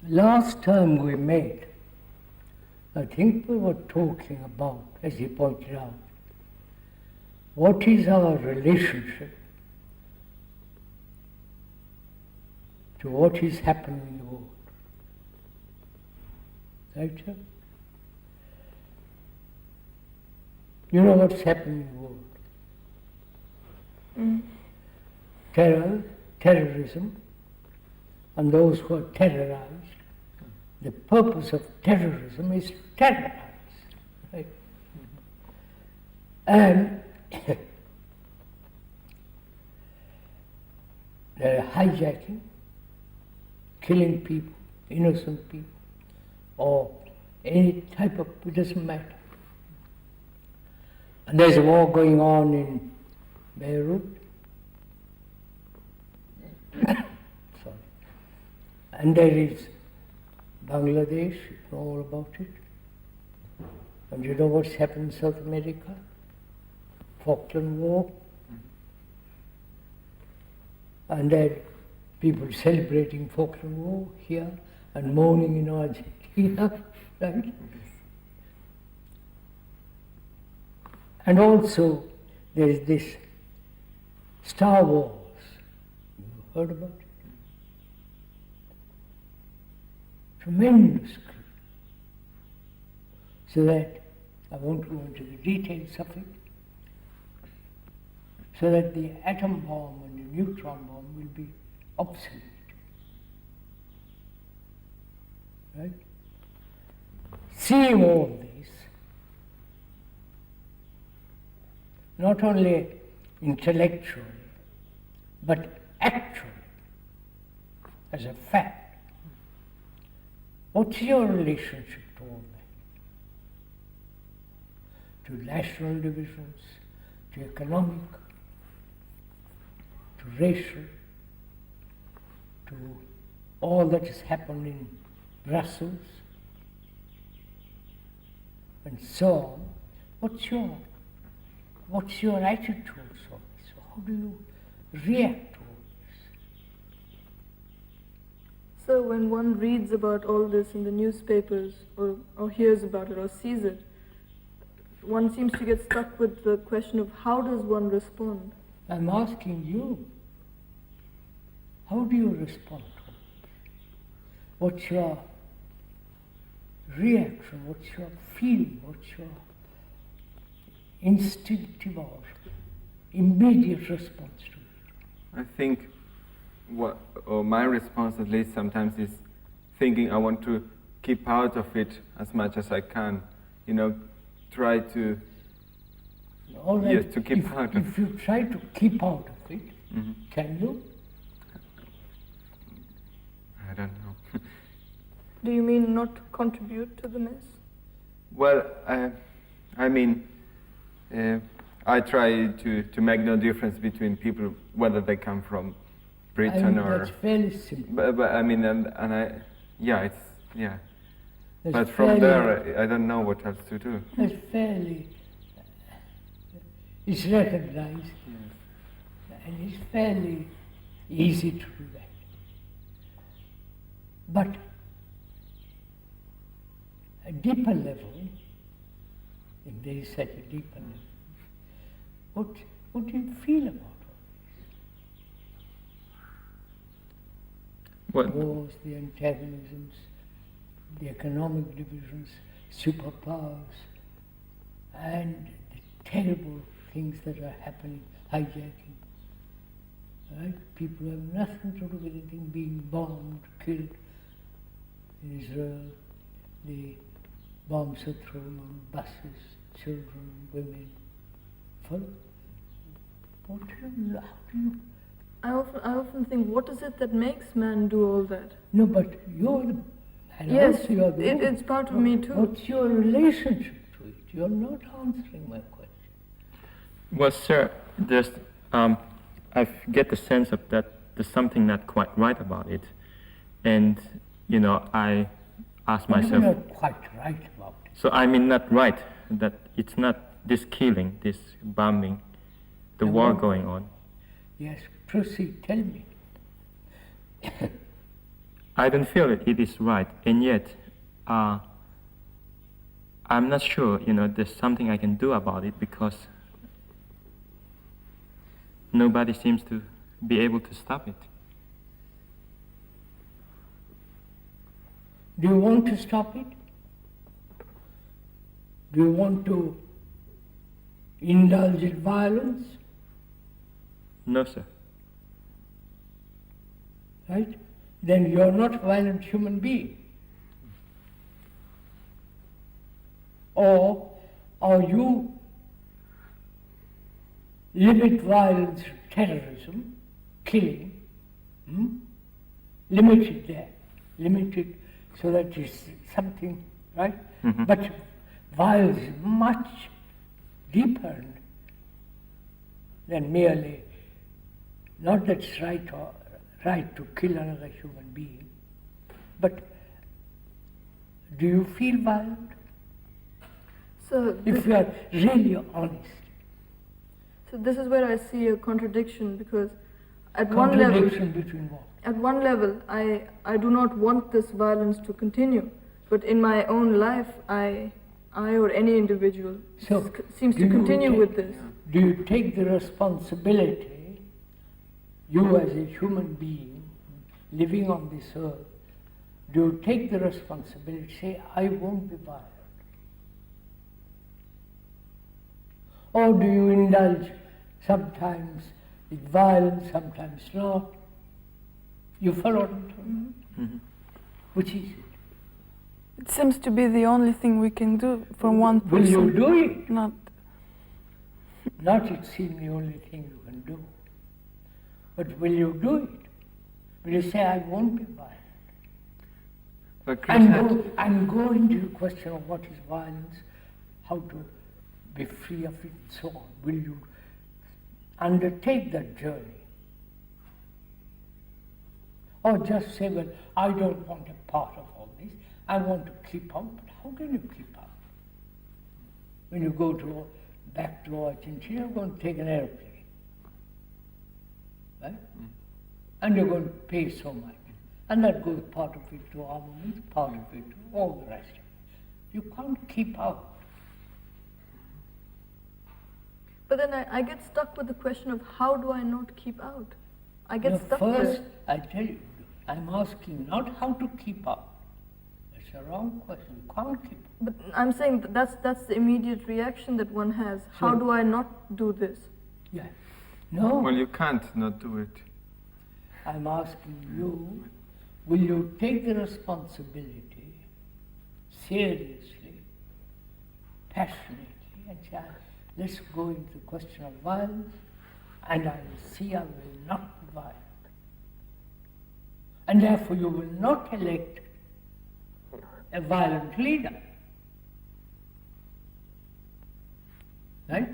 Last time we met, I think we were talking about, as he pointed out, what is our relationship to what is happening in the world. Right, sir? You know what's happening in the world? Terrorism, and those who are terrorized. The purpose of terrorism is to terrorize. Right? And they're hijacking, killing people, innocent people, or any type of, it doesn't matter. And there's a war going on in Beirut. Sorry. And there is Bangladesh, you know all about it. And you know what's happened in South America? Falkland War. And there people celebrating Falkland War here and mourning in Argentina, right? And also there is this Star Wars. You heard about it? Tremendous grief. So that, I won't go into the details of it, so that the atom bomb and the neutron bomb will be obsolete. Right? Seeing all this, not only intellectually, but actually, as a fact, what's your relationship to all that? To national divisions, to economic, to racial, to all that has happened in Brussels, and so on. What's your attitude towards all this? How do you react to all this? So when one reads about all this in the newspapers, or hears about it, or sees it, one seems to get stuck with the question of how does one respond? I'm asking you, how do you respond to it? What's your reaction? What's your feeling? What's your instinctive or immediate response to it? I think my response at least sometimes is thinking I want to keep out of it as much as I can. Try to All right. Yes, to keep out of. If you try to keep out of it, can you? I don't know. Do you mean not contribute to the mess? Well, I mean, I try to make no difference between people, whether they come from Britain or. That's fairly simple. But I mean, and I, yeah, it's yeah. That's but from there, I don't know what else to do. That's fairly. It's recognized, and it's fairly easy to do that. But a deeper level, if there is such a deeper level, what do you feel about all this? What? Wars, the antagonisms, the economic divisions, superpowers, and the terrible things that are happening, hijacking. Right? People have nothing to do with anything, being bombed, killed. In Israel, the bombs are thrown on buses, children, women. How do you? I often think, what is it that makes man do all that? No, but you're the. And yes, also you're the it's part of me too. What's your relationship to it? You're not answering my question. Well, sir, there's, I get the sense of that there's something not quite right about it. And, I ask myself... You're not quite right about it. So I mean not right, that it's not this killing, this bombing, the war going on. Yes, proceed, tell me. I don't feel it is right, and yet I'm not sure, there's something I can do about it because nobody seems to be able to stop it. Do you want to stop it? Do you want to indulge in violence? No, sir. Right? Then you are not a violent human being. Or you limit violence, terrorism, killing, limit it there, limit it so that it's something, right? Mhm. But violence is much deeper than merely, not that it's right to kill another human being, but do you feel violent? So If you are really honest. So this is where I see a contradiction, because at one level, Contradiction between what? at one level, I do not want this violence to continue, but in my own life, I or any individual So, seems do to you continue take- with this. Do you take the responsibility, you as a human being living on this earth, do you take the responsibility, say, I won't be violent? Or do you indulge sometimes with violence, sometimes not? You follow what I'm saying? Mhm. Which is it? It seems to be the only thing we can do for one Will you person. do it? Not Not it seems the only thing you can do. But will you do it? Will you say, I won't be violent? But Krishna, And go into the question of what is violence, how to be free of it, and so on. Will you undertake that journey? Or just say, well, I don't want a part of all this, I want to keep out, but how can you keep out? When you go back to Argentina, you're going to take an airplane, right? And you're going to pay so much. And that goes part of it to armaments, part of it to all the rest of it. You can't keep out. But then I get stuck with the question of how do I not keep out? I get No, stuck first, there. I tell you, I'm asking not how to keep out. It's a wrong question. You can't keep out. But I'm saying that's the immediate reaction that one has. How Sure. do I not do this? Yeah. No, well, you can't not do it. I'm asking you, will you take the responsibility seriously, passionately, and say, let's go into the question of violence, and I will see I will not be violent. And therefore you will not elect a violent leader. Right?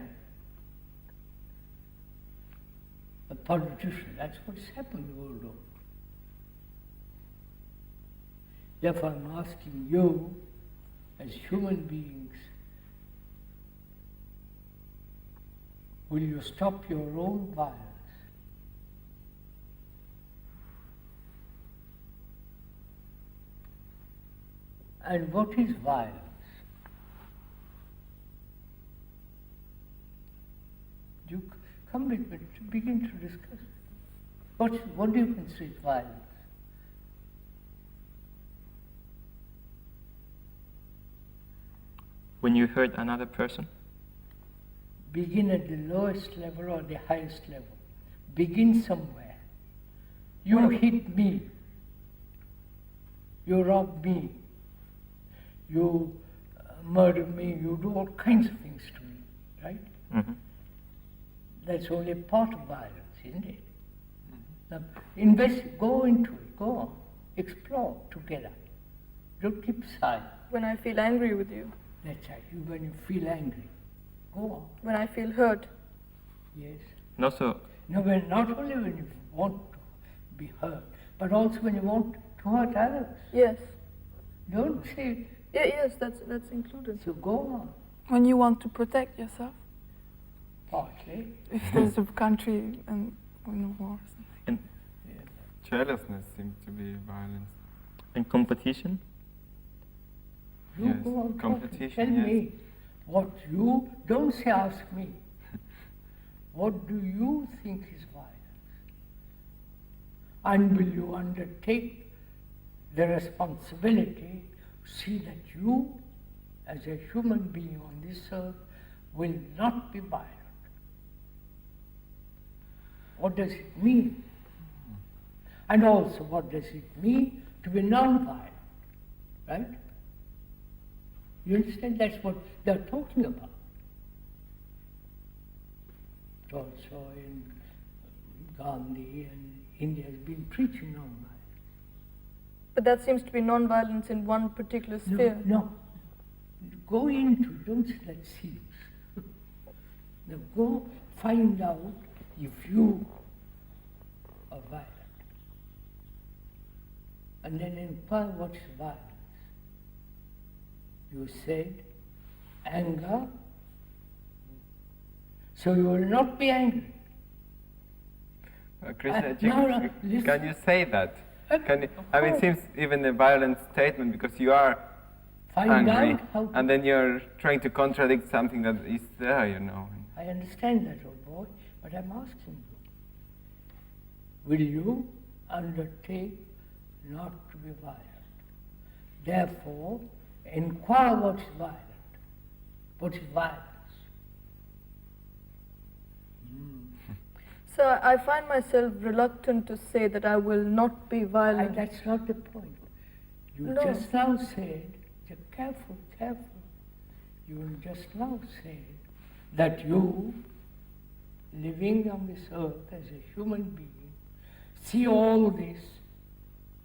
A politician, that's what's happened the world over. Therefore I'm asking you, as human beings, will you stop your own violence? And what is violence? You come with me to begin to discuss. What do you consider violence? When you hurt another person, Begin at the lowest level or the highest level. Begin somewhere. You hit me. You rob me. You murder me. You do all kinds of things to me, right? mhm. That's only part of violence, isn't it? Now, go into it, go on, explore together. Don't keep silent. When I feel angry with you, That's right. When you feel angry, go on. when I feel hurt, Yes. And also, No, not only when you want to be hurt, but also when you want to hurt others. yes, Don't say, yes, that's included. so go on, when you want to protect yourself, partly. if there's a country and in a war or something. Jealousness seems to be violence. something competition? You Yes, go on talking. competition, Tell yes. me what you, don't say ask me. What do you think is violence? And will you undertake the responsibility to see that you, as a human being on this earth, will not be violent? What does it mean? And also, what does it mean to be non-violent? Right? You understand? That's what they're talking about. Also in Gandhi and India has been preaching non-violence. But that seems to be non-violence in one particular sphere. No. Go into, don't say that seems. Now go find out if you are violent. And then inquire what is violence. You said anger, so you will not be angry. Krishna, no, listen. can you say that? Can you, Of I mean, it course. seems even a violent statement because you are Find angry, out how to. and then you're trying to contradict something that is there, you know. I understand that, old boy, but I'm asking you. Will you undertake not to be violent? Therefore, inquire what is violent. What is violence? So I find myself reluctant to say that I will not be violent. That's not the point. You No. just now said, careful. You just now said that you, living on this earth as a human being, see all this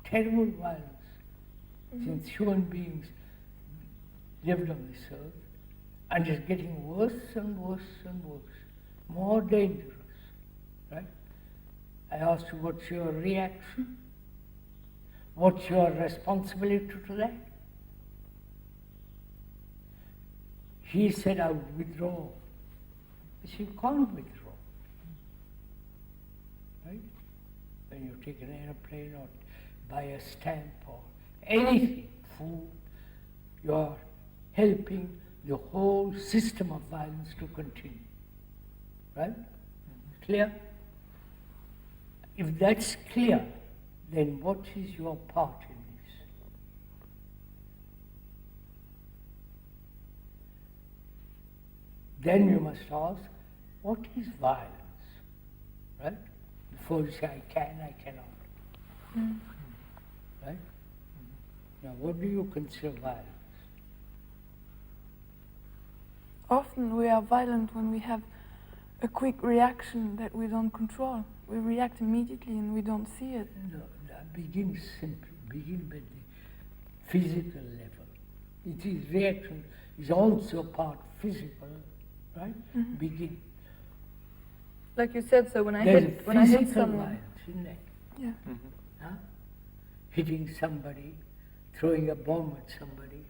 terrible violence since human beings lived on this earth, and it's getting worse and worse and worse, more dangerous. Right? I asked you, what's your reaction? What's your responsibility to that? He said, I would withdraw. I said, you can't withdraw. Right? When you take an airplane or buy a stamp or anything, food, you are helping the whole system of violence to continue. Right? Clear? If that's clear, then what is your part in this? Then you must ask, what is violence? Right? Before you say, I can, I cannot. Right? Now, what do you consider violence? Often we are violent when we have a quick reaction that we don't control. We react immediately and we don't see it. No, begin simply. Begin with the physical level. It is reaction is also part physical, right? Begin. Like you said, so when I There's hit physical someone, violence, isn't it? Yeah. Huh? Hitting somebody, throwing a bomb at somebody,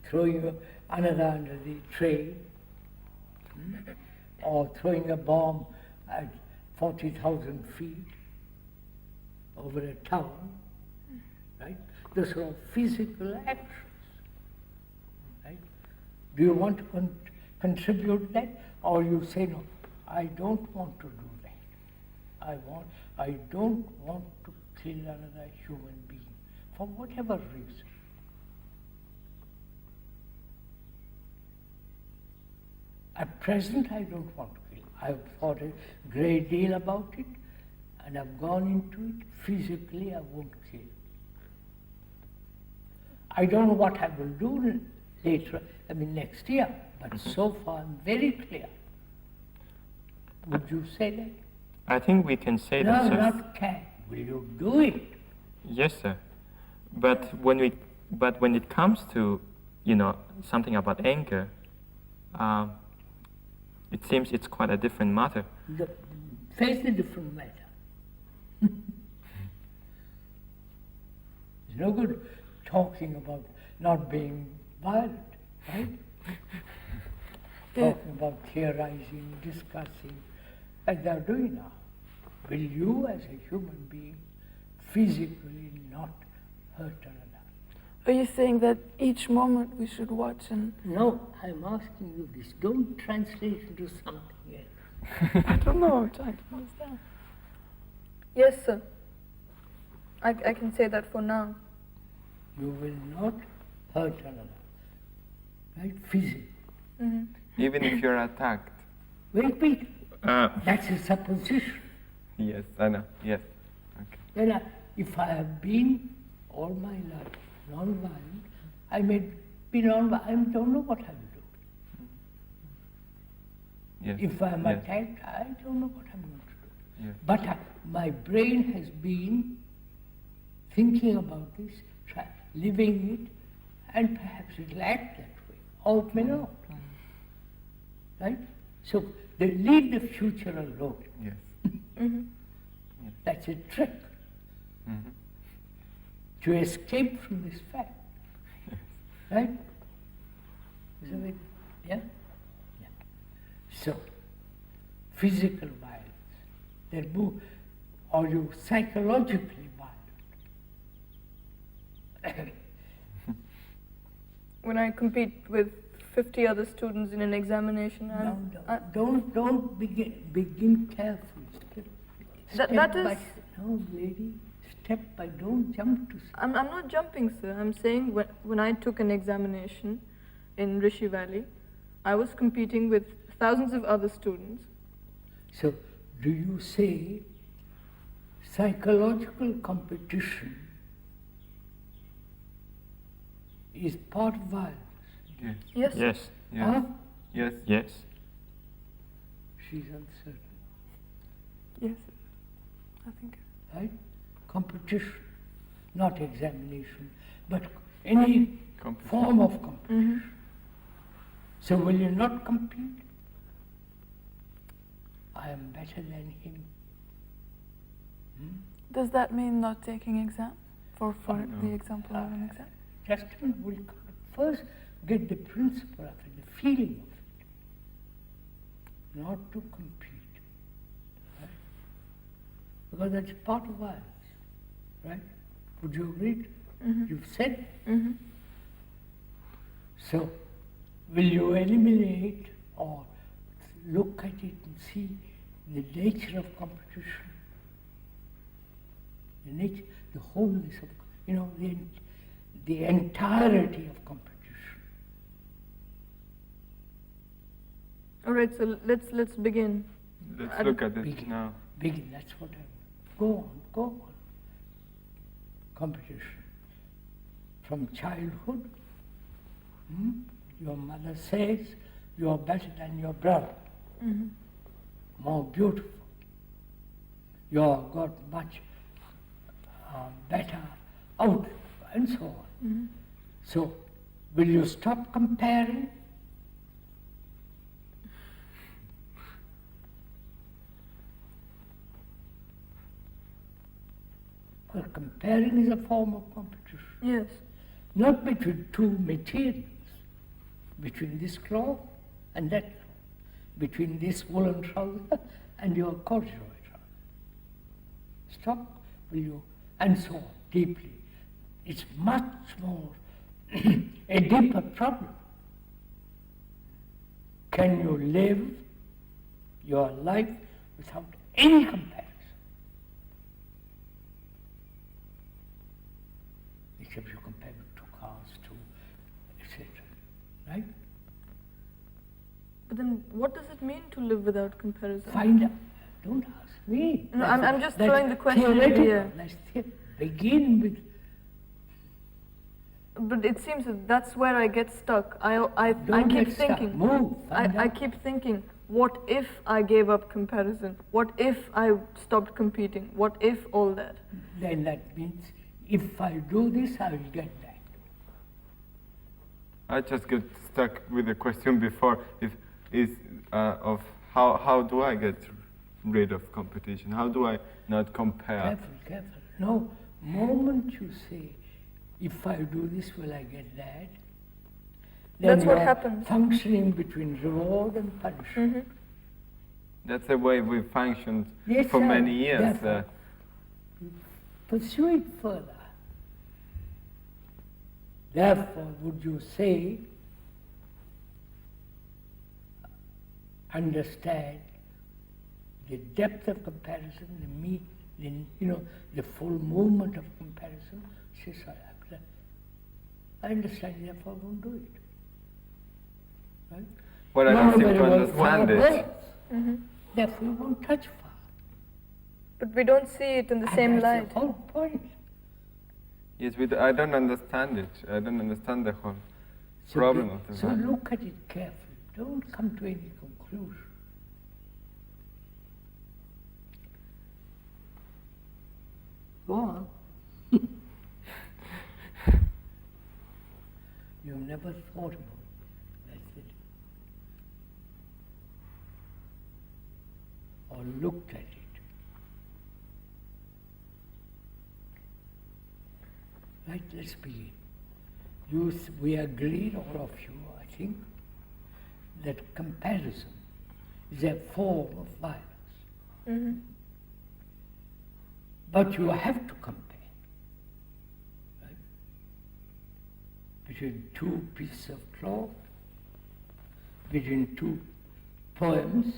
throwing another under the train, or throwing a bomb at 40,000 feet over a town, right? Those are all physical actions, right? Do you want to contribute that, or you say, no, I don't want to do that. I don't want to kill another human being, for whatever reason. At present, I don't want to kill. I've thought a great deal about it, and I've gone into it. Physically, I won't kill. I don't know what I will do later, next year, but so far I'm very clear. Would you say that? I think we can say No, that, sir. not can. Will you do it? Yes, sir. But when it comes to, something about anger, it seems it's quite a different matter. Face the different matter. It's no good talking about not being violent, right? Talking about theorizing, discussing, as they're doing now. Will you, as a human being, physically not Hurt. Are you saying that each moment we should watch and No, I'm asking you this. Don't translate into something else. I don't know, I'm trying to understand. Yes, sir. I can say that for now. You will not hurt another. Right? Physically. Mm-hmm. Even if you're attacked. Wait. Uh, That's a supposition. Yes, I know. Yes. Okay. Then if I have been all my life non-violent, I may be non-violent. I don't know what I will do. Yes. If I am yes. attacked, I don't know what I'm going to do. Yes. But my brain has been thinking about this, living it, and perhaps it will act that way, or it may not. Right? So they leave the future alone. Yes. Mm-hmm. That's a trick Mm-hmm. to escape from this fact. Right? Isn't it? Yeah? Yeah. So, physical violence, they move, or you psychologically violent. When I compete with 50 other students in an examination, Don't begin carefully. That is- No, lady, don't jump to I'm not jumping, sir. I'm saying when I took an examination in Rishi Valley, I was competing with thousands of other students. So, do you say psychological competition is part of violence? Yes. Yes. yes, Yes. Huh? Yes. yes. She's uncertain, Yes, I think. right? Competition, not examination, but any Competition. form of competition. Mm-hmm. So, will you not compete? I am better than him. Does that mean not taking exams? For No. the example of an exam? Just will first get the principle of it, the feeling of it, not to compete. Right? Because that's part of violence, right? Would you agree? Mm-hmm. You've said. Mm-hmm. So, will you eliminate or look at it and see the nature of competition? The nature, the wholeness of, the entirety of competition. All right, so let's begin. Let's look at it Begin. now. Begin, that's what I want. Go on. Competition. From childhood, your mother says you are better than your brother, Mm-hmm. more beautiful. You have got much better outlook, and so on. Mm-hmm. So, will you stop comparing? Well, comparing is a form of competition. Yes. Not between two materials, between this cloth and that cloth, between this woolen trouser and your corduroy trouser. Stop, will you? And so on, deeply. It's much more a deeper problem. Can you live your life without any comparison? Except you compare with two cars, etc. Right? But then what does it mean to live without comparison? Find out. Don't ask me. No, I'm just That's throwing the question in the theoretical. air. That's begin with. But it seems that that's where I get stuck. I Don't keep get stuck. thinking. Move. Find I out. keep thinking, what if I gave up comparison? What if I stopped competing? What if all that? Then that means if I do this, I will get that. I just get stuck with the question before of how do I get rid of competition? How do I not compare? Careful. No, moment you say, if I do this, will I get that? Then That's what you are happens. Functioning between reward and punishment. Mm-hmm. That's the way we functioned Yes, for sir. many years. Therefore, pursue it further. Therefore, would you say, understand the depth of comparison, the full movement of comparison? She says, I understand, therefore I won't do it. Right? But I don't seem Nobody to will understand far it. away. Mm-hmm. Therefore you won't touch far. But we don't see it in the And same that's light. the whole point. Yes, I don't understand it. I don't understand the whole problem of the So mind. look at it carefully. Don't come to any conclusion. Go on. You've never thought about it. That's it. Or looked at it. Right, let's begin. We agreed, all of you, I think, that comparison is a form of violence. Mm-hmm. But you have to compare, right? Between two pieces of cloth, between two poems,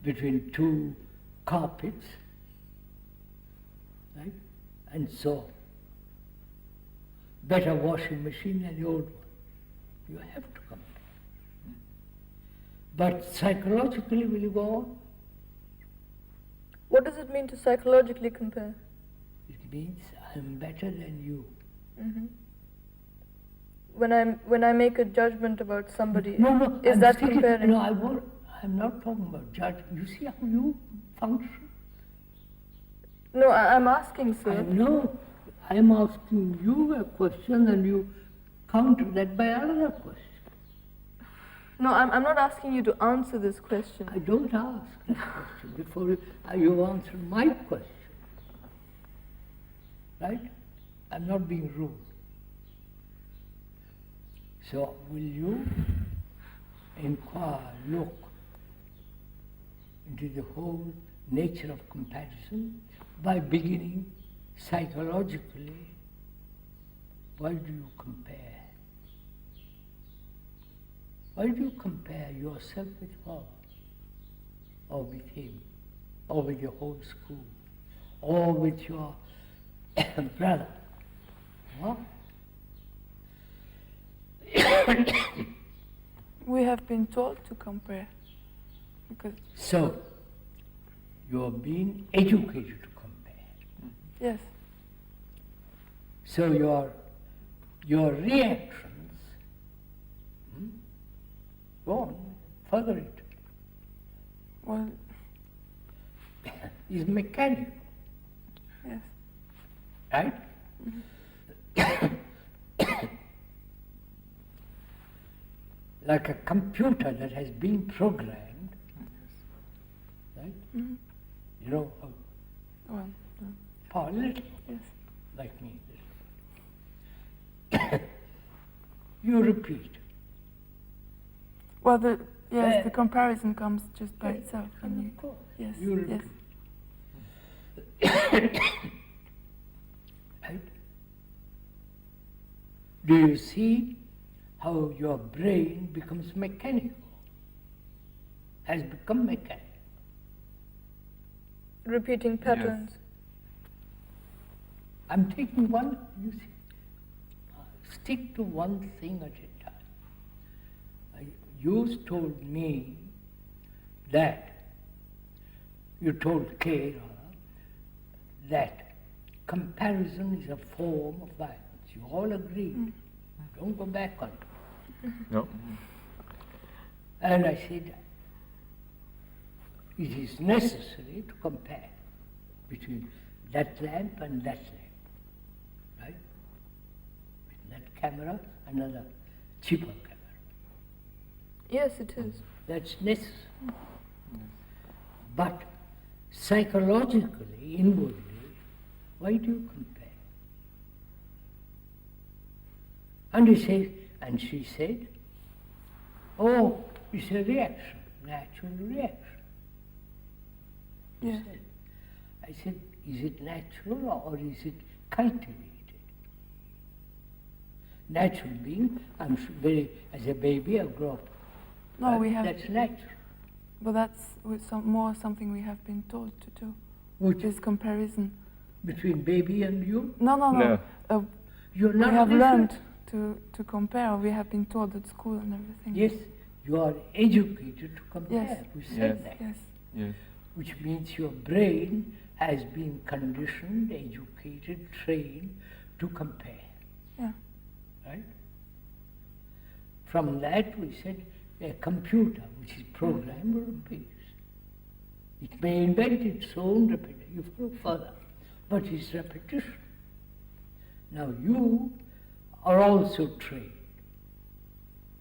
between two carpets, right? And so on. Better washing machine than the old one. You have to compare. But psychologically, will you go on? What does it mean to psychologically compare? It means I'm better than you. Mm-hmm. When I make a judgment about somebody, No, is I'm that speaking- comparing? No, I'm not talking about judgment. You see how you function? No, I'm asking, I sir. know. I'm asking you a question and you counter that by another question. No, I'm not asking you to answer this question. I don't ask that question before you answer my question. Right? I'm not being rude. So, will you inquire, look into the whole nature of comparison by beginning psychologically? Why do you compare? Why do you compare yourself with her, or with him, or with your whole school, or with your brother? What? We have been told to compare. Because, So, you are being educated to compare. yes, So your reactions, go on, further it, well, is mechanical, yes. right? Like a computer that has been programmed, right? Mhm. You know, Well, a little, yes. like me. You repeat. Well, the Yeah. comparison comes just by itself. And And of course, yes, you yes. repeat. Right? Do you see how your brain becomes mechanical? Has become mechanical. Repeating patterns. I'm taking one, you see, stick to one thing at a time. You told me that, you told Kay rather, that comparison is a form of violence. You all agree. Don't go back on it. No. And I said, it is necessary to compare between that lamp and that lamp, right? With that camera, another cheaper camera. Yes, it is. That's necessary. But psychologically, inwardly, why do you compare? And he says, and she said, oh, it's a reaction, natural reaction. He Yes. said. I said, is it natural or is it cultivated? natural being. As a baby, I grow up. No, we have, That's natural. but that's with more something we have been told to do. Which This comparison. between baby and you, No, no, no. you're We not have different. learned to compare. We have been taught at school and everything. Yes, you are educated to compare. Yes. We said Yes. that. Yes. Yes. Which means your brain has been conditioned, educated, trained to compare. Yeah. Right? From that we said a computer which is programmed repeats. It may invent its own repetition, you go further, but it's repetition. Now you are also trained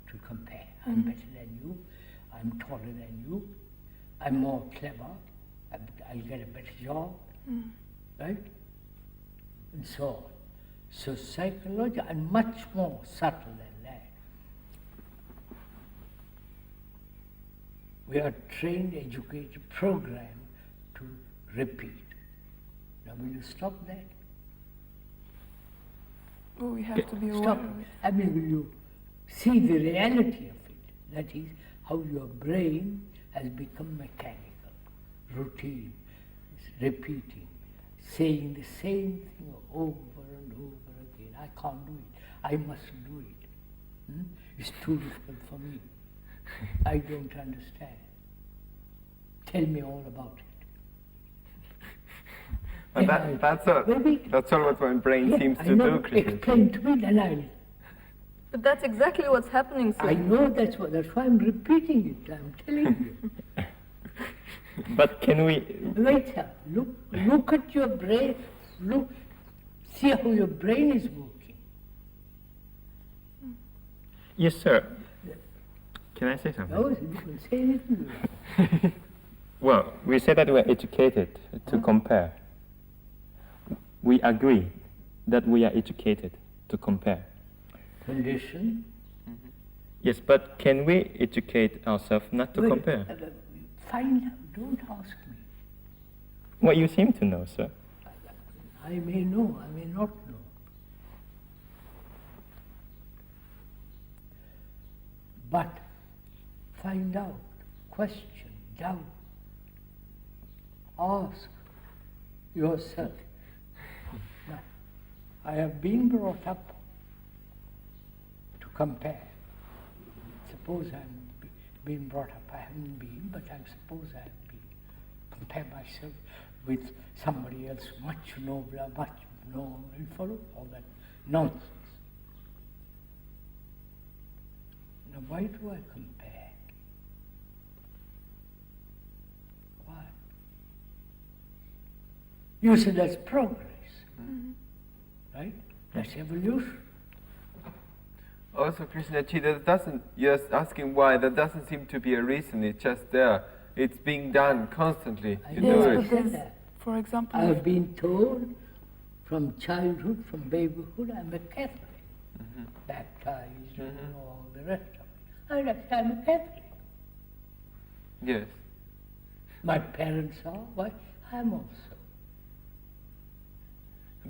to compare. I'm better than you, I'm taller than you, I'm more clever, I'll get a better job, right? And so on. So psychology, and much more subtle than that. We are trained, educated, programmed to repeat. Now will you stop that? Well, we have to be aware Stop. of it. I mean, will you see the reality of it? That is how your brain has become mechanical, routine, it's repeating, saying the same thing over and over again. I can't do it. I must do it. It's too difficult for me. I don't understand. Tell me all about it. But Then that's all. Maybe- That's all what my brain Yeah, seems I to know. do, Krishna. Explain to me, then I'll. But that's exactly what's happening, sir. I know that's why I'm repeating it. I'm telling you. But can we? Wait, sir. Look at your brain. See how your brain is working. Yes, sir. Can I say something? No, you can say anything. Well, we say that we're educated to compare. We agree that we are educated to compare. Condition. Yes, but can we educate ourselves not to Wait, compare? Find out. Don't ask me. Well, you seem to know, sir. I may know. I may not know. But find out. Question. Doubt. Ask yourself. Now, I have been brought up to compare. Suppose I'm being brought up, I haven't been, but I suppose I have been. Compare myself with somebody else much nobler, much known, you follow all that nonsense. Now why do I compare? Why? You say that's progress, right? That's evolution. Also, Krishnaji, that doesn't, you're asking why, that doesn't seem to be a reason, it's just there. It's being done constantly. I You know, do Yes, I it. but said there's, that. for example, I have been told from childhood, from babyhood, I'm a Catholic, baptized and all the rest of it. I'm a Catholic. Yes. My parents are, why? I'm also.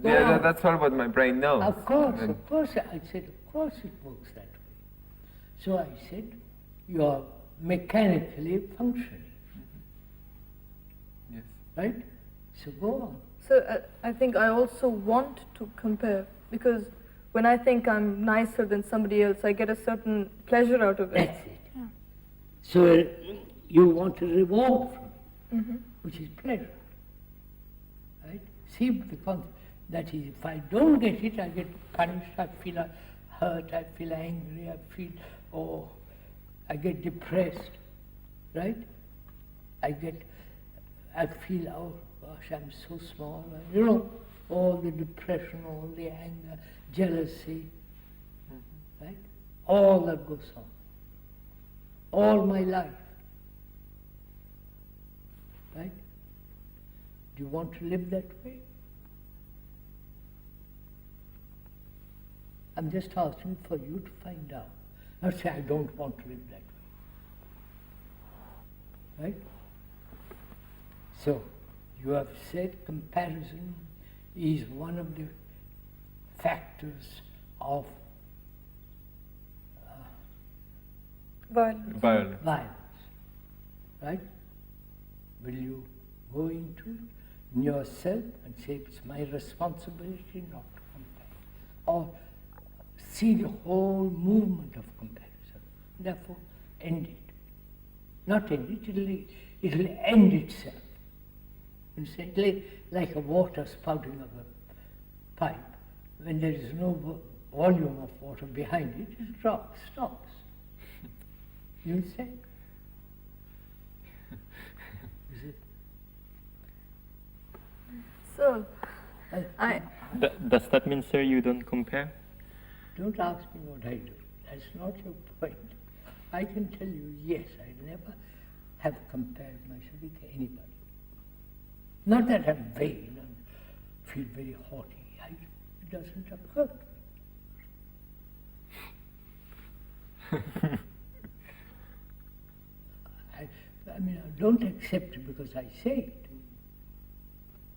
Yeah, Well, that's all what my brain knows. Of course, And- I said, of course it works that way. So I said, you are mechanically functioning, Yes. right? So go on. So I think I also want to compare because when I think I'm nicer than somebody else, I get a certain pleasure out of it. That's it. So you want a reward from it, which is pleasure. Right? See the concept. That is, if I don't get it, I get punished, I feel hurt, I feel angry, I get depressed, right? I feel, oh gosh, I'm so small, you know, all the depression, all the anger, jealousy, right? All that goes on. All my life, right? Do you want to live that way? I'm just asking for you to find out. Not say I don't want to live that way. Right? So, you have said comparison is one of the factors of Violence. violence. violence. Right? Will you go into yourself and say it's my responsibility not to compare? Or see the whole movement of comparison, therefore end it. Not end it, it'll end itself. You see, like a water spouting of a pipe. When there is no volume of water behind it, it drops, stops. You say? Is it? So, I Does that mean, sir, you don't compare? Don't ask me what I do. That's not your point. I can tell you, yes, I never have compared myself with anybody. Not that I'm vain and feel very haughty. It doesn't occur to me. I mean, I don't accept it because I say it.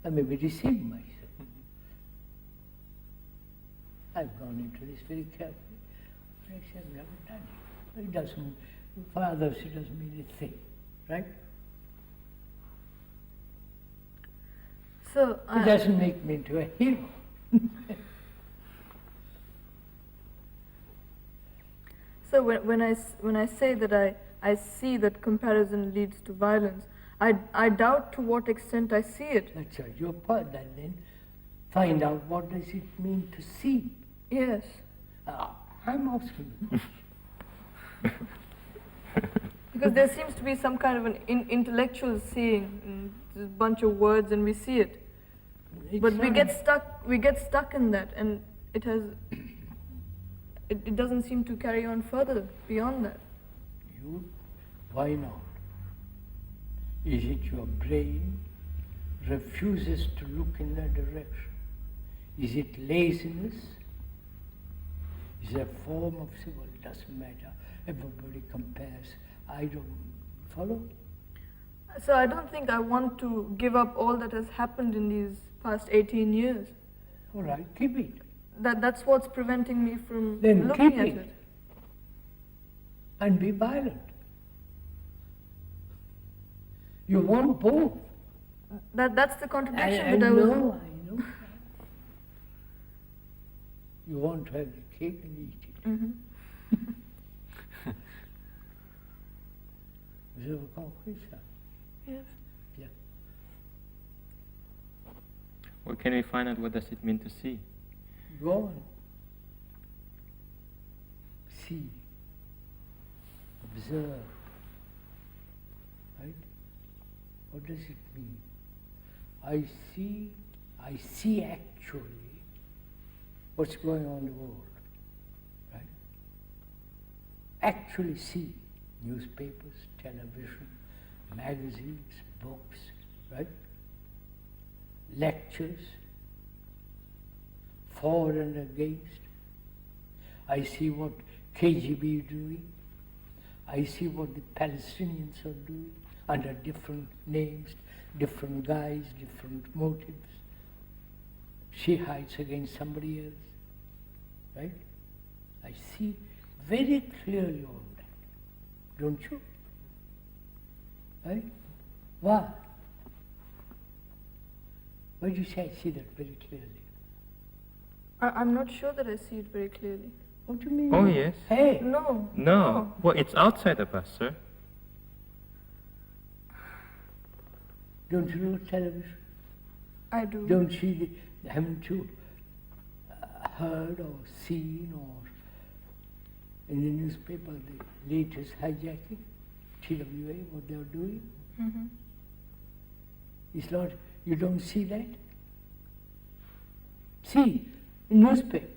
I may be deceiving myself. I've gone into this very carefully, but I say I've never done it. It doesn't, for others it doesn't mean a thing, right? so It doesn't make me into a hero. So when I say that I see that comparison leads to violence, I doubt to what extent I see it. That's right, your part, and then find out what does it mean to see. Yes. I'm asking you. Because there seems to be some kind of an intellectual seeing, and there's a bunch of words and we see it. It's But we not- get stuck in that, and it doesn't seem to carry on further beyond that. Why not? Is it your brain refuses to look in that direction? Is it laziness? Is it a form of, well, it doesn't matter, everybody compares, I don't follow? So I don't think I want to give up all that has happened in these past 18 years. All right, keep it. That's what's preventing me from Then looking keep at it. it. And be violent. You want both. That's the contradiction I that I was. know. You want to have the cake and eat it. Mhm. Vous avez compris ça? Yes. Yeah. Well, can we find out what does it mean to see? Go on. See. Observe. Right? What does it mean? I see actually what's going on in the world. Right? Actually see newspapers, television, magazines, books, right? Lectures, for and against. I see what KGB is doing. I see what the Palestinians are doing under different names, different guise, different motives. Shiites against somebody else, right? I see very clearly all that, don't you? Right? Why? Why do you say I see that very clearly? I'm not sure that I see it very clearly. What do you mean? Oh, yes. Hey, No. No. Well, it's outside of us, sir. don't you look at television? I do. Don't see haven't you heard or seen or in the newspaper the latest hijacking, TWA, what they're doing? Mhm. It's not, you don't see that? See, in newspapers,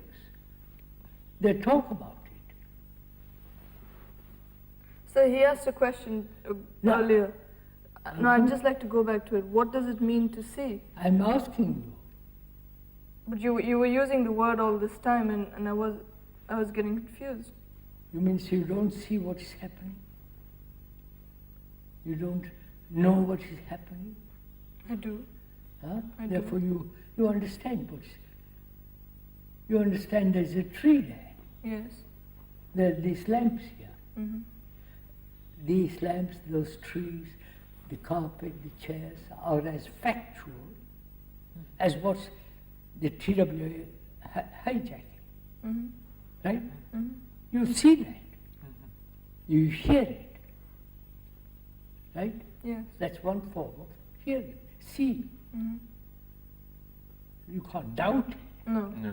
they talk about it. So he asked a question No. earlier. No, I'd just like to go back to it. What does it mean to see? I'm asking you. But you were using the word all this time, and I was getting confused. You mean you don't see what is happening? You don't know what is happening? I do. Huh? I do. Therefore you understand you understand there's a tree there. Yes. There are these lamps here. Mhm. these lamps, those trees, the carpet, the chairs are as factual as what's the TWA hijacking, Mm-hmm. right? Mm-hmm. You see that, you hear it, right? Yes. That's one form of hearing, see. Mm-hmm. You can't doubt it. No. No.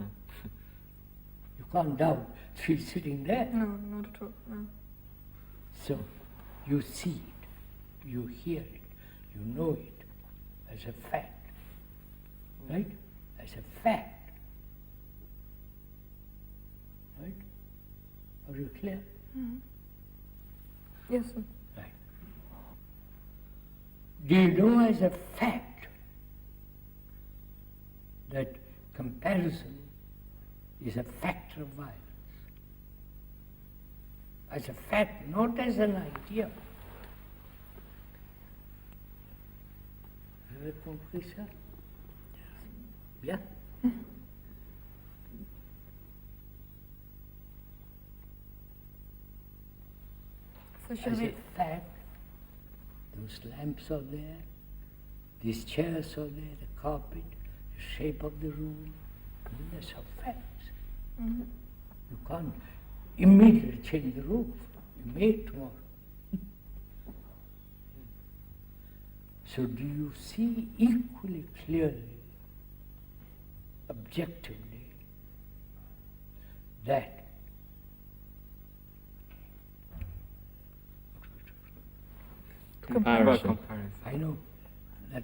You can't doubt she's sitting there. No, not at all. No. So you see it, you hear it, you know it as a fact, right? As a fact, right? Are you clear? Mm-hmm. Yes, sir. Right. Do you know as a fact that comparison is a factor of violence? As a fact, not as an idea. Vous avez compris ça? Yeah? So shall As we? a fact, those lamps are there, these chairs are there, the carpet, the shape of the room. I mean, that's a fact. Mm-hmm. You can't immediately change the roof. You may tomorrow. So do you see equally clearly, objectively, that Comparison. Comparison. I know that,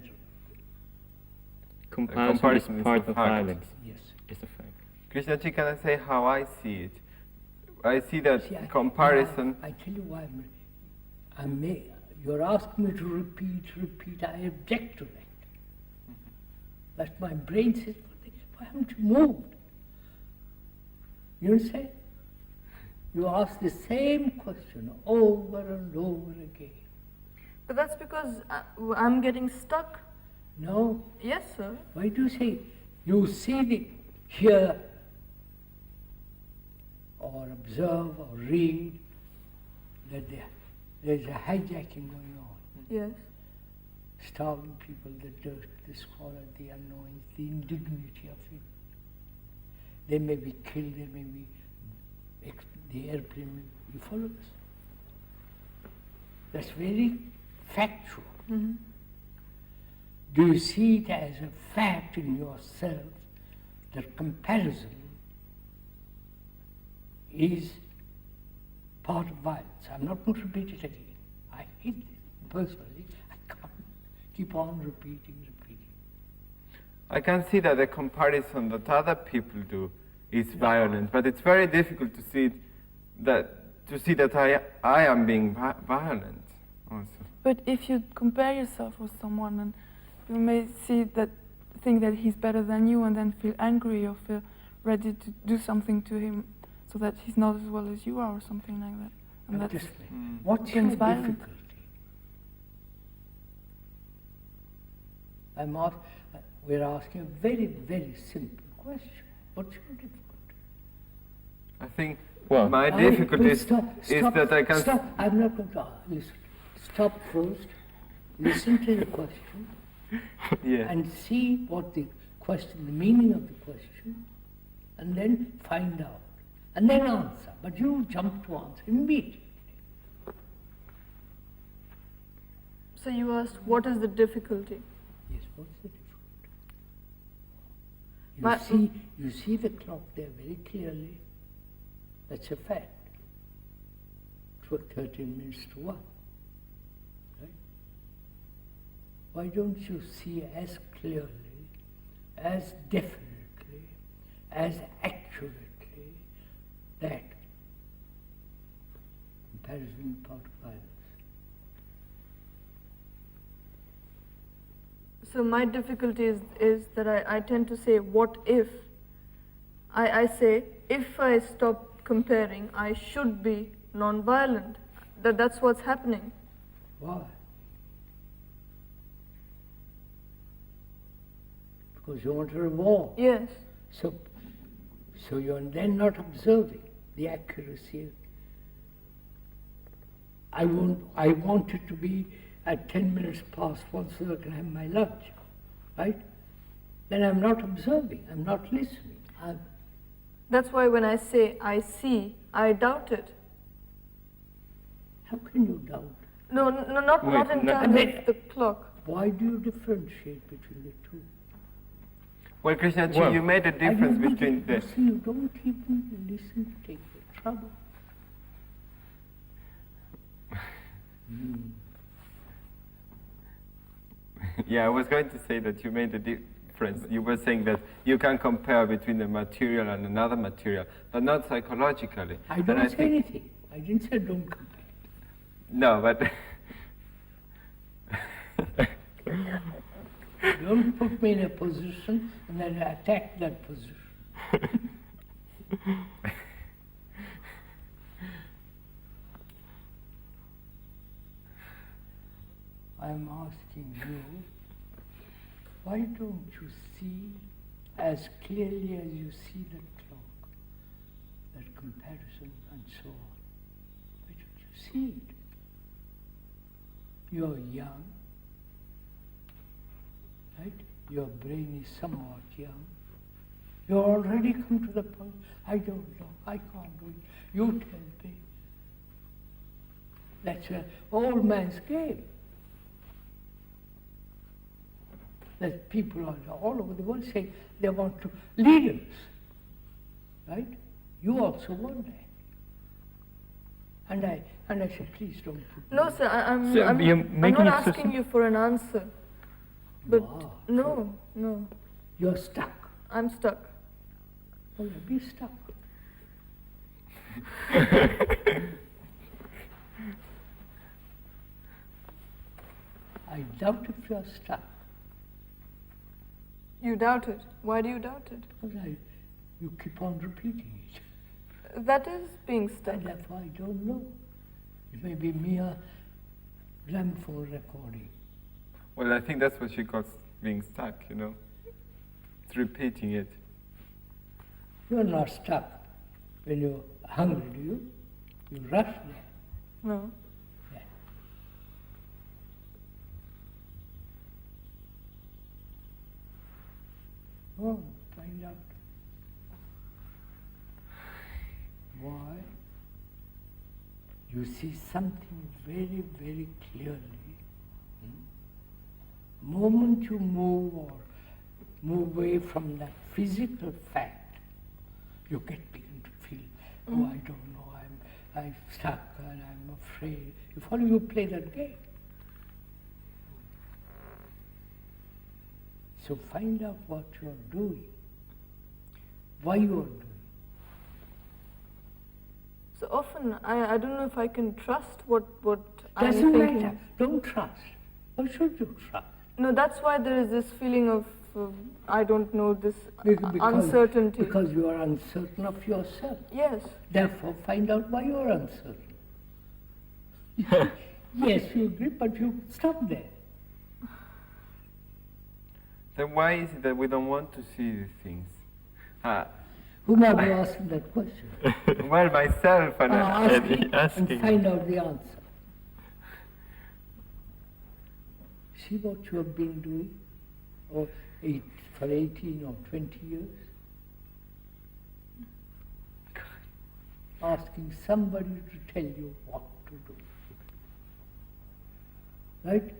Comparison comparison is is part the of fact. violence. yes. It's a fact. Krishnaji, can I say how I see it? I see that See, comparison. I tell you why you're asking me to repeat. I object to that. But my brain says, why haven't you moved? You understand? You ask the same question over and over again. But that's because I'm getting stuck. No, Yes, sir. why do you say you hear or observe or read that there's a hijacking going on? Yes. Starving people, the dirt, the squalor, the annoyance, the indignity of it. They may be killed, they may be, the airplane may, you follow this? That's very factual. Mm-hmm. Do you see it as a fact in yourself that comparison is part of violence? I'm not going to repeat it again. I hate this personally. I can't keep on repeating. I can see that the comparison that other people do is violent, but it's very difficult to see that I am being violent also. But if you compare yourself with someone, and you may think that he's better than you, and then feel angry or feel ready to do something to him, so that he's not as well as you are, or something like that. And Now, that's just what's your brings violence. difficulty? We're asking a very, very simple question. What's your difficulty? I think Well, my difficulty is that I can. Stop. I'm not going to listen. Stop first. Listen to the question Yeah. and see what the question, the meaning of the question, and then find out, and then answer. But you jump to answer immediately. So you asked, what is the difficulty? Yes. What's the difficulty? But- You see the clock there very clearly. That's a fact. 13 minutes to 1. Right? Why don't you see as clearly, as definitely, as accurately that comparison is part of violence? So my difficulty is that I tend to say, what if? I say, if I stop comparing, I should be non-violent. That's what's happening. Why? Because you want to reward. Yes. So you're then not observing the accuracy. I want it to be at 10 minutes past 1 so I can have my lunch, right? Then I'm not observing, I'm not listening. That's why when I say I see, I doubt it. How can you doubt? No, not in no. terms of the clock. Why do you differentiate between the two? Well, Krishnaji, Well, you made a difference between the. See, you don't even listen to take the trouble. Yeah, I was going to say that you made a difference. You were saying that you can compare between a material and another material, but not psychologically. I And don't say think- anything. I didn't say don't compare. No, but Don't put me in a position and then attack that position. I'm asking you, why don't you see as clearly as you see that clock, that comparison and so on? Why don't you see it? You're young, right? Your brain is somewhat young. You're already come to the point, I don't know, I can't do it. You tell me. That's an old man's game. That people are all over the world say they want to lead us, right? You also want that. And I said, please don't put No, me. sir, I'm So you're I'm making not it so asking you for an answer. But Wow. no, You're stuck. I'm stuck. Well, be stuck. I doubt if you're stuck. You doubt it. Why do you doubt it? Because you keep on repeating it. That is being stuck. And therefore I don't know. It may be mere gramophone recording. well, I think that's what she calls being stuck. It's repeating it. You're not stuck when you're hungry, do you? You rush there. No. Yeah. Oh, find out. Why? You see something very, very clearly. Moment you move or move away from that physical fact, you begin to feel, oh, I don't know, I'm stuck and I'm afraid. You follow, you play that game. So find out what you're doing, why you're doing. So often, I don't know if I can trust what I'm Doesn't thinking. matter. Don't trust. Why should you trust? No, that's why there is this feeling of I don't know, this Because- uncertainty. Because you are uncertain of yourself. Yes. Therefore, find out why you are uncertain. Yes, you agree, but you stop there. Then why is it that we don't want to see these things? Whom are you asking that question? Well, myself and Ask it and find out the answer. See what you have been doing for 18 or 20 years? Asking somebody to tell you what to do. Right?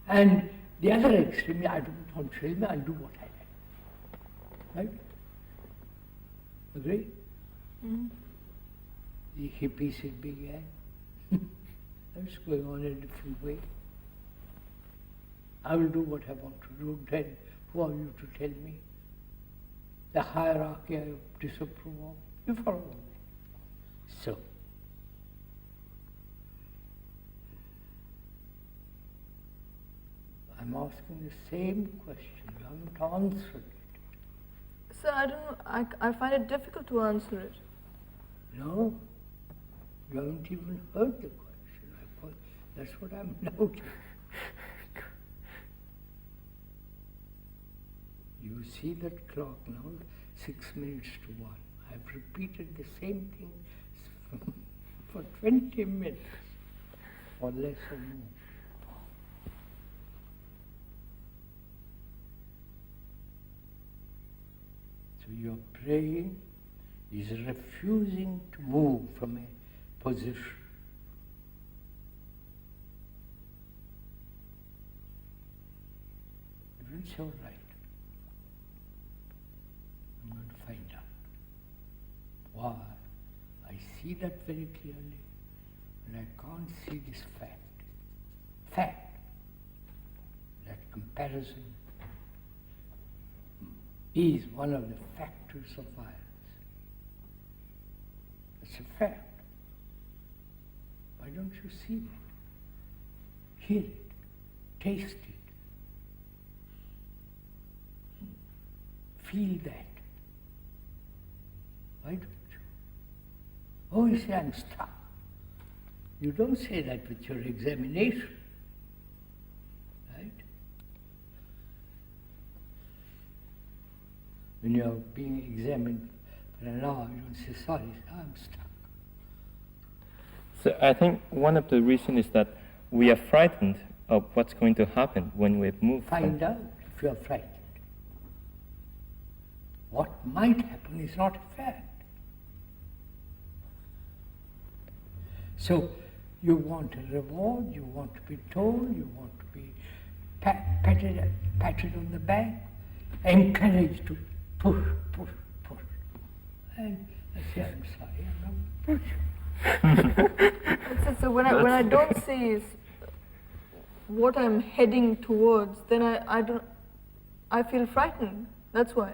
And the other extreme, I don't want to tell me, I'll do what I like. Right? Agree? The hippies said began. That's going on in a different way. I will do what I want to do. Then who are you to tell me? The hierarchy I disapprove of. You follow me. So, I'm asking the same question. You haven't answered it. So I don't know, I find it difficult to answer it. No, you haven't even heard the question. That's what I'm noting. You see that clock now, 6 minutes to 1. I've repeated the same thing for 20 minutes, or less or more. So your praying is refusing to move from a position. If it's all right, I'm going to find out why I see that very clearly, and I can't see this fact. Fact that comparison is one of the factors of violence. It's a fact. Why don't you see that? Hear it, taste it, feel that. Why don't you? Oh, you say, I'm stuck. You don't say that with your examination, right? When you're being examined for an hour, you don't say, sorry, I'm stuck. So I think one of the reasons is that we are frightened of what's going to happen when we move. Find out if you're frightened. What might happen is not a fact. So you want a reward, you want to be told, you want to be patted on the back, encouraged to push. And I say, I'm sorry, I'm not pushing. So when I don't see what I'm heading towards, then I feel frightened. That's why.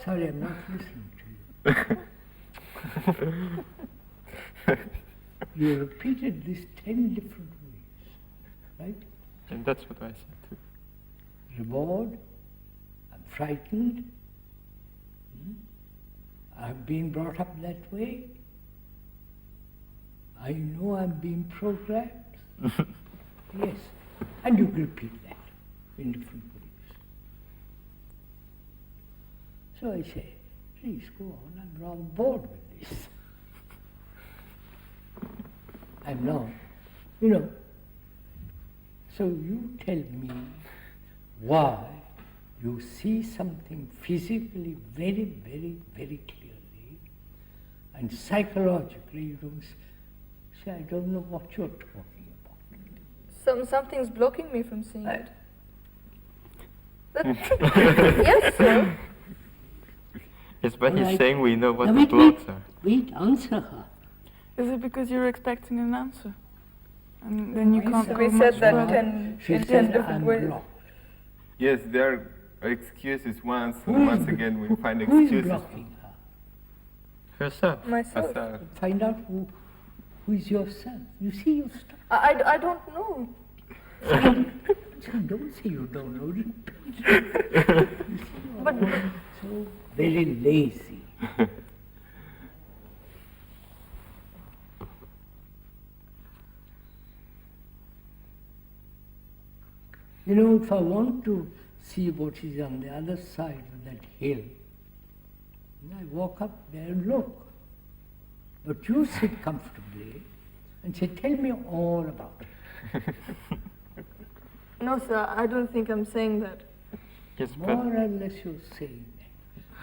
Sorry, I'm not listening to you. You repeated this 10 different ways, right? And that's what I said too. Reward, I'm frightened, I've been brought up that way, I know I'm being programmed. Yes, and you repeat that in different ways. So I say, please go on, I'm rather bored with this. I'm not, So you tell me why you see something physically very, very, very clearly, and psychologically you don't say, I don't know what you're talking about. Something's blocking me from seeing it. Yes, sir. Yes, but All he's right. saying we know what Now the wait, blocks are. Wait, answer her. Is it because you're expecting an answer? And then you can't go We much said that further? She in 10 said, different I'm ways. Yes, blocked. there are excuses once, Who and is once blo- again we find Who is excuses. blocking her? Herself. Myself. Herself. Find out who is yourself. You see, you're stuck. I don't know. So don't say you don't know. Repeat. You see, But- so very lazy. If I want to see what is on the other side of that hill, I walk up there and look. But you sit comfortably and say, tell me all about it. No, sir, I don't think I'm saying that. Yes, More but or less you're saying that.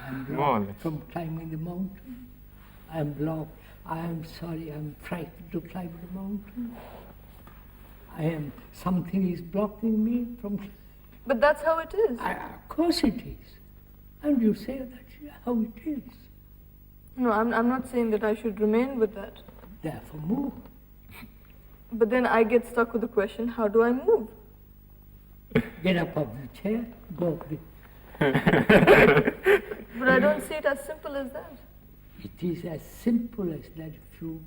I'm More or blocked less. from climbing the mountain. I'm blocked. I am sorry, I'm frightened to climb the mountain. Something is blocking me from. But that's how it is. Of course it is. And you say that's how it is. No, I'm not saying that I should remain with that. Therefore move. But then I get stuck with the question, how do I move? Get up off the chair, go up the. But I don't see it as simple as that. It is as simple as that if you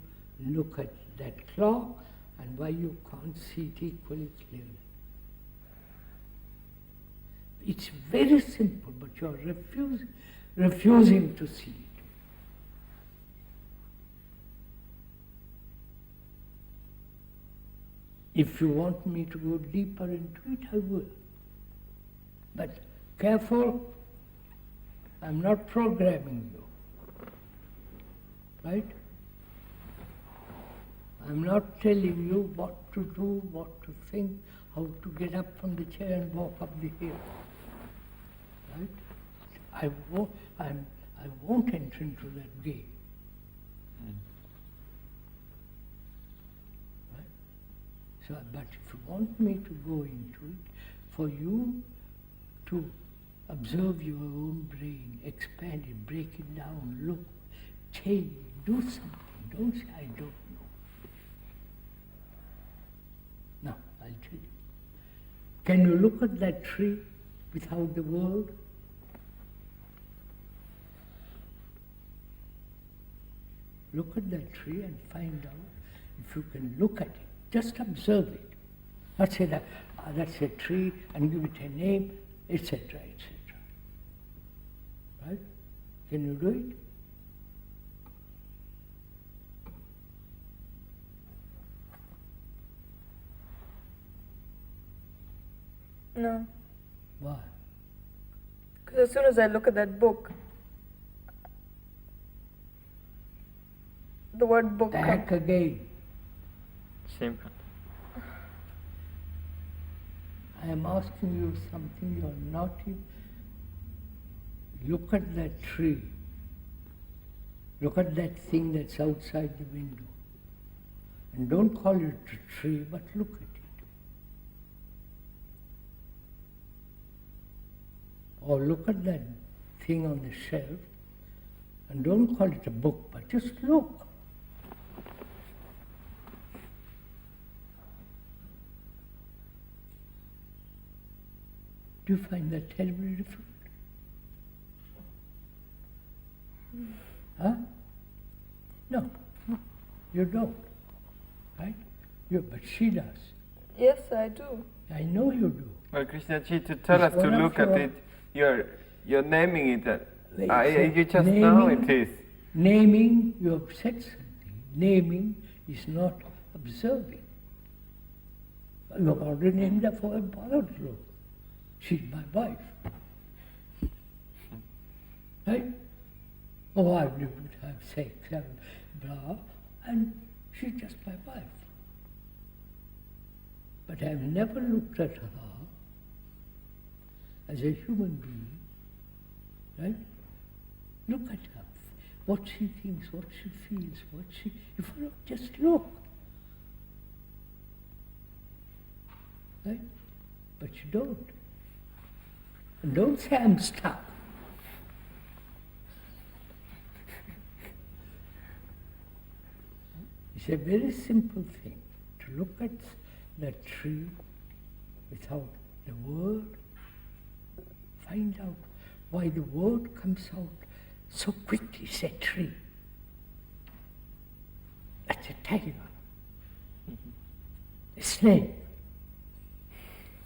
look at that clock and why you can't see it equally clearly. It's very simple, but you're refusing to see it. If you want me to go deeper into it, I will. But careful, I'm not programming you. Right? I'm not telling you what to do, what to think, how to get up from the chair and walk up the hill. Right? I won't enter into that game. Right? So, but if you want me to go into it, for you to observe your own brain, expand it, break it down, look, change it, do something. Don't say, I don't know. Now, I'll tell you. Can you look at that tree without the world? Look at that tree and find out if you can look at it. Just observe it. Not say that that's a tree and give it a name, etc., etc. Right? Can you do it? No. Why? Because as soon as I look at that book, the word book Back again. Same pattern. I am asking you something you are not even. Look at that tree. Look at that thing that's outside the window. And don't call it a tree, but look at it. Or look at that thing on the shelf, and don't call it a book, but just look. Do you find that terribly difficult? Huh? No, you don't, right? But she does. Yes, I do. I know you do. Well, Krishnaji, to tell us It's to one of look at your- it, you're naming it. Wait, You just know naming- it is. Naming, you have said something. Naming is not observing. You have already named her for a Bharat. She's my wife. Right? Oh, I would have sex and blah, and she's just my wife. But I've never looked at her as a human being, right? Look at her, what she thinks, what she feels, if you just look. Right? But you don't. And don't say I'm stuck. It's a very simple thing to look at that tree without the word, find out why the word comes out so quickly. It's a tree. That's a tiger. A snake.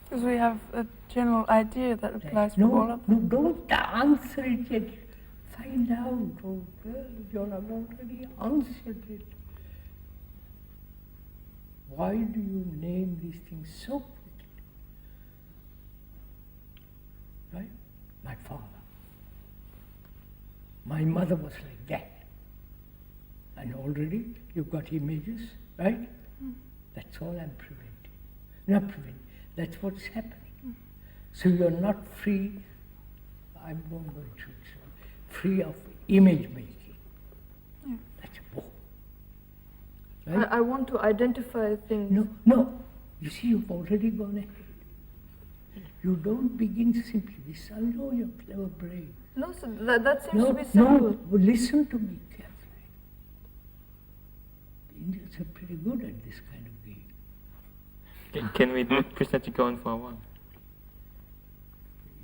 Because we have a general idea that applies for all of them. No, don't answer it yet. Find out, oh girl, you have already answered it. Why do you name these things so quickly? Right? My father. My mother was like that. And already you've got images, right? That's all I'm preventing. Not preventing. That's what's happening. So you're not free, I'm not going to say, free of image making. That's a book. Right? I want to identify things. No. You see, you've already gone ahead. You don't begin simply this. I know your clever brain. No, so that seems to be simple. No, well, listen to me carefully. The Indians are pretty good at this kind of game. Can we let Krishnaji go on for a while?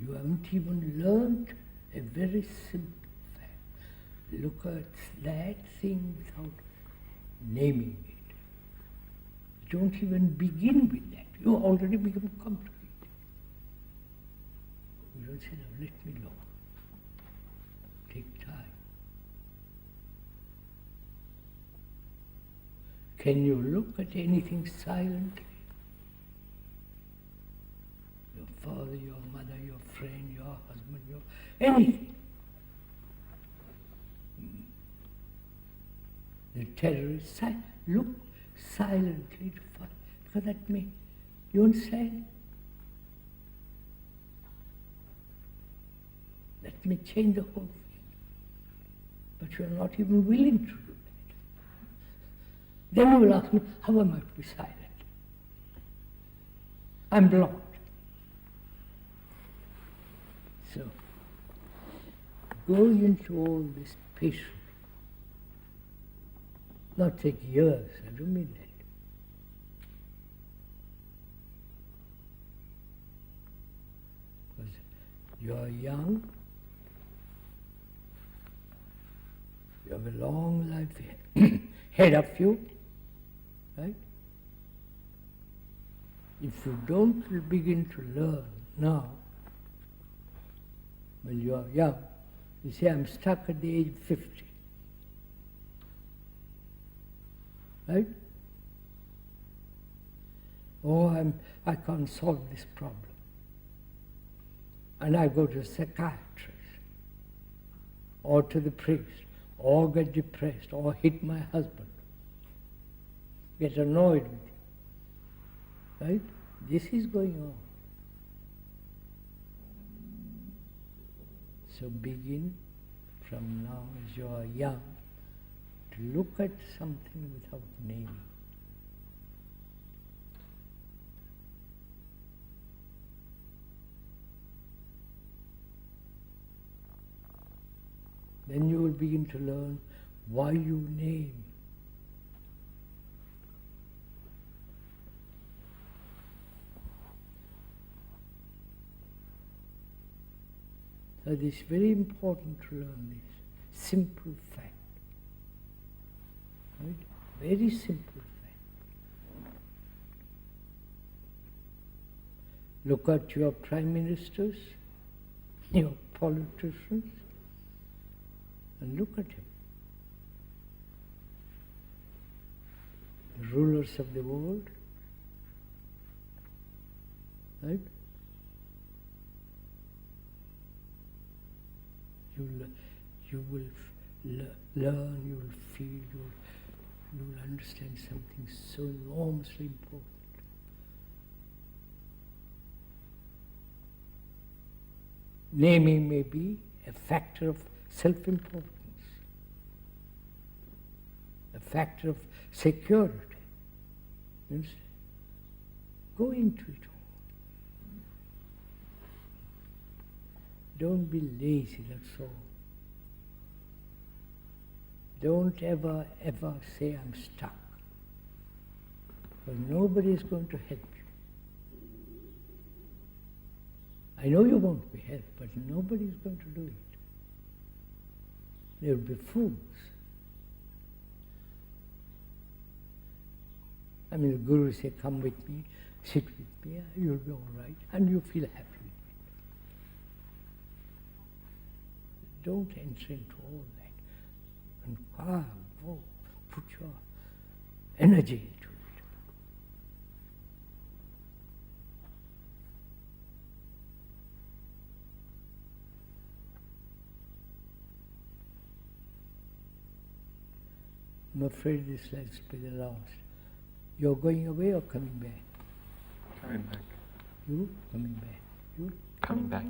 You haven't even learned a very simple fact. Look at that thing without naming it. Don't even begin with that. You already become complicated. You don't say, now let me look. Take time. Can you look at anything silently? Your father, your mother, your friend, your husband, anything. terrorist, look silently to find, because that may, you understand? That may change the whole thing. But you are not even willing to do that. Then you will ask me, how am I to be silent? I'm blind. So, going into all this patiently, not take years, I don't mean that. Because you are young, you have a long life ahead of you, right? If you don't begin to learn now, when you are young, you say, I'm stuck at the age of 50. Right? Or I can't solve this problem. And I go to a psychiatrist, or to the priest, or get depressed, or hit my husband, get annoyed with him. Right? This is going on. So begin from now as you are young to look at something without naming. Then you will begin to learn why you name. So it is very important to learn this simple fact. Right? Very simple fact. Look at your prime ministers, your politicians, and look at him. The rulers of the world, right? You will learn, you will feel, you will understand something so enormously important. Naming may be a factor of self-importance, a factor of security. You understand? Go into it all. Don't be lazy, that's all. Don't ever say I'm stuck. Because nobody is going to help you. I know you won't be helped, but nobody is going to do it. There will be fools. I mean, the Guru say, come with me, sit with me, you'll be all right, and you feel happy. Don't enter into all that. And put your energy into it. I'm afraid this will be the last. You're going away or coming back? Coming back. You? Coming back. You? Coming back.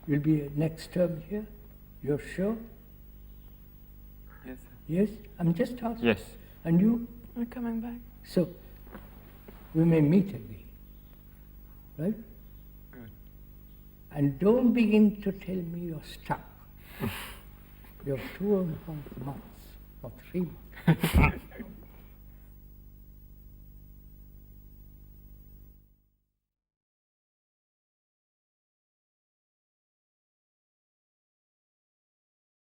You'll be next term here? You're sure? Yes, sir. Yes? I'm just asking. Yes. And you? I'm coming back. So, we may meet again. Right? Good. And don't begin to tell me you're stuck. You have 2.5 months or 3 months.